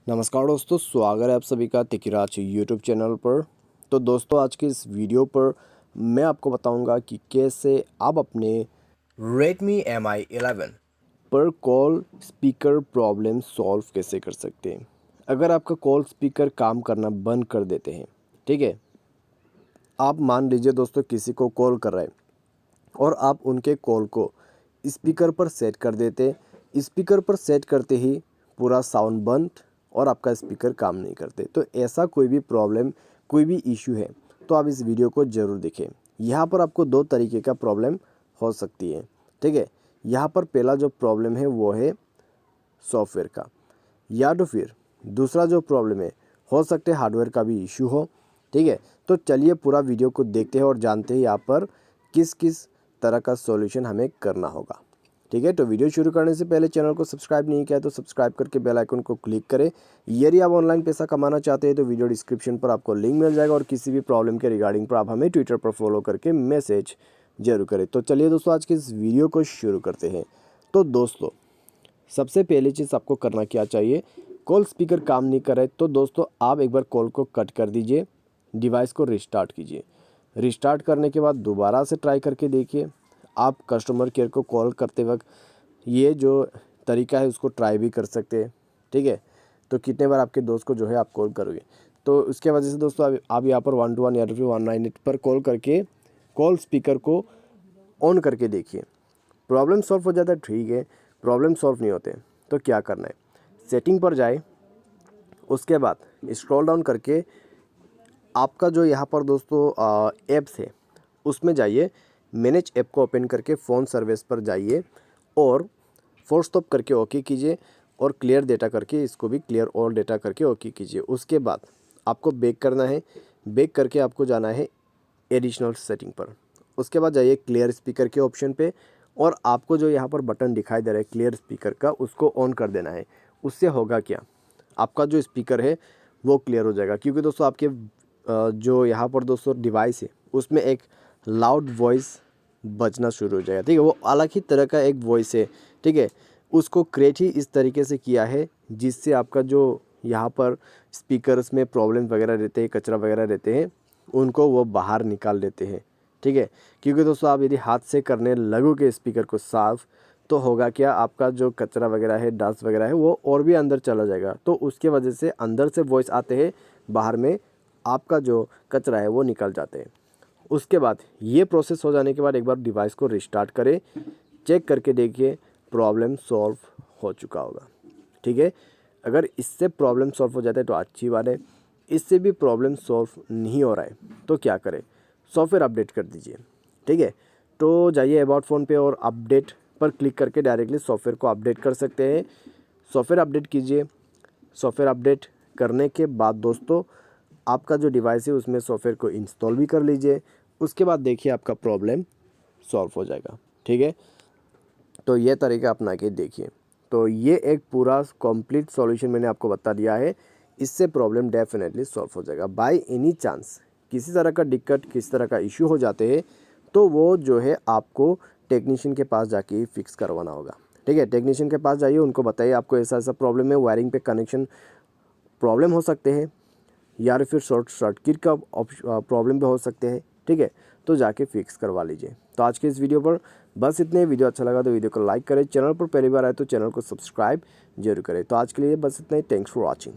नमस्कार दोस्तों, स्वागत है आप सभी का तिकिराज यूट्यूब चैनल पर। तो दोस्तों, आज के इस वीडियो पर मैं आपको बताऊंगा कि कैसे आप अपने Redmi Mi11 पर कॉल स्पीकर प्रॉब्लम सॉल्व कैसे कर सकते हैं। अगर आपका कॉल स्पीकर काम करना बंद कर देते हैं, ठीक है, आप मान लीजिए दोस्तों किसी को कॉल कर रहे हैं और आप उनके कॉल को स्पीकर पर सेट कर देते, स्पीकर पर सेट करते ही पूरा साउंड बंद और आपका स्पीकर काम नहीं करते। तो ऐसा कोई भी प्रॉब्लम, कोई भी इशू है तो आप इस वीडियो को ज़रूर देखें। यहाँ पर आपको दो तरीके का प्रॉब्लम हो सकती है, ठीक है। यहाँ पर पहला जो प्रॉब्लम है वो है सॉफ्टवेयर का, या तो फिर दूसरा जो प्रॉब्लम है हो सकता है हार्डवेयर का भी इशू हो, ठीक है। तो चलिए पूरा वीडियो को देखते हैं और जानते हैं यहाँ पर किस किस तरह का सॉल्यूशन हमें करना होगा, ठीक है। तो वीडियो शुरू करने से पहले चैनल को सब्सक्राइब नहीं किया तो सब्सक्राइब करके बेल आइकन को क्लिक करें। यदि आप ऑनलाइन पैसा कमाना चाहते हैं तो वीडियो डिस्क्रिप्शन पर आपको लिंक मिल जाएगा और किसी भी प्रॉब्लम के रिगार्डिंग पर आप हमें ट्विटर पर फॉलो करके मैसेज जरूर करें। तो चलिए दोस्तों, आज के इस वीडियो को शुरू करते हैं। तो दोस्तों, सबसे पहली चीज़ आपको करना क्या चाहिए, कॉल स्पीकर काम नहीं कर रहे तो दोस्तों आप एक बार कॉल को कट कर दीजिए, डिवाइस को रिस्टार्ट कीजिए। रिस्टार्ट करने के बाद दोबारा से ट्राई करके देखिए। आप कस्टमर केयर को कॉल करते वक्त ये जो तरीका है उसको ट्राई भी कर सकते हैं, ठीक है। तो कितने बार आपके दोस्त को जो है आप कॉल करोगे, तो उसके वजह से दोस्तों आप यहाँ पर 121 या फिर 198 पर कॉल करके कॉल स्पीकर को ऑन करके देखिए। प्रॉब्लम सॉल्व हो जाता है, ठीक है। प्रॉब्लम सॉल्व नहीं होते तो क्या करना है, सेटिंग पर जाए, उसके बाद स्क्रॉल डाउन करके आपका जो यहाँ पर दोस्तों ऐप्स है उसमें जाइए, मैनेज ऐप को ओपन करके फ़ोन सर्विस पर जाइए और फोर्स स्टॉप करके ओके कीजिए और क्लियर डेटा करके इसको भी क्लियर ऑल डेटा करके ओके कीजिए। उसके बाद आपको बैक करना है, बैक करके आपको जाना है एडिशनल सेटिंग पर। उसके बाद जाइए क्लियर स्पीकर के ऑप्शन पे और आपको जो यहाँ पर बटन दिखाई दे रहा है क्लियर स्पीकर का, उसको ऑन कर देना है। उससे होगा क्या, आपका जो स्पीकर है वो क्लियर हो जाएगा, क्योंकि दोस्तों आपके जो यहाँ पर दोस्तों डिवाइस है उसमें एक लाउड वॉइस बजना शुरू हो जाएगा, ठीक है। वो अलग ही तरह का एक वॉइस है, ठीक है। उसको क्रिएट ही इस तरीके से किया है जिससे आपका जो यहाँ पर स्पीकर्स में प्रॉब्लम वगैरह रहते हैं, कचरा वगैरह रहते हैं, उनको वो बाहर निकाल देते हैं, ठीक है। क्योंकि दोस्तों आप यदि हाथ से करने लगोगे स्पीकर को साफ़ तो होगा क्या, आपका जो कचरा वगैरह है, डस्ट वगैरह है, वो और भी अंदर चला जाएगा। तो उसके वजह से अंदर से वॉइस आते हैं, बाहर में आपका जो कचरा है वो निकल जाते हैं। उसके बाद ये प्रोसेस हो जाने के बाद एक बार डिवाइस को रिस्टार्ट करें, चेक करके देखिए प्रॉब्लम सॉल्व हो चुका होगा, ठीक है। अगर इससे प्रॉब्लम सॉल्व हो जाता है तो अच्छी बात है, इससे भी प्रॉब्लम सॉल्व नहीं हो रहा है तो क्या करें, सॉफ्टवेयर अपडेट कर दीजिए, ठीक है। तो जाइए अबाउट फ़ोन पे और अपडेट पर क्लिक करके डायरेक्टली सॉफ्टवेयर को अपडेट कर सकते हैं। सॉफ्टवेयर अपडेट कीजिए। सॉफ्टवेयर अपडेट करने के बाद दोस्तों आपका जो डिवाइस है उसमें सॉफ्टवेयर को इंस्टॉल भी कर लीजिए। उसके बाद देखिए आपका प्रॉब्लम सॉल्व हो जाएगा, ठीक है। तो ये तरीका अपना के देखिए। तो ये एक पूरा कंप्लीट सॉल्यूशन मैंने आपको बता दिया है, इससे प्रॉब्लम डेफिनेटली सॉल्व हो जाएगा। बाय एनी चांस किसी तरह का दिक्कत, किसी तरह का इशू हो जाते हैं तो वो जो है आपको टेक्नीशियन के पास जाके ही फिक्स करवाना होगा, ठीक है। टेक्नीशियन के पास जाइए, उनको बताइए आपको ऐसा ऐसा प्रॉब्लम है, वायरिंग पे कनेक्शन प्रॉब्लम हो सकते हैं या फिर शॉर्ट सर्किट का प्रॉब्लम भी हो सकते हैं, ठीक है। तो जाके फिक्स करवा लीजिए। तो आज के इस वीडियो पर बस इतने। वीडियो अच्छा लगा तो वीडियो को लाइक करें, चैनल पर पहली बार आए तो चैनल को सब्सक्राइब जरूर करें। तो आज के लिए बस इतना ही। Thanks for watching.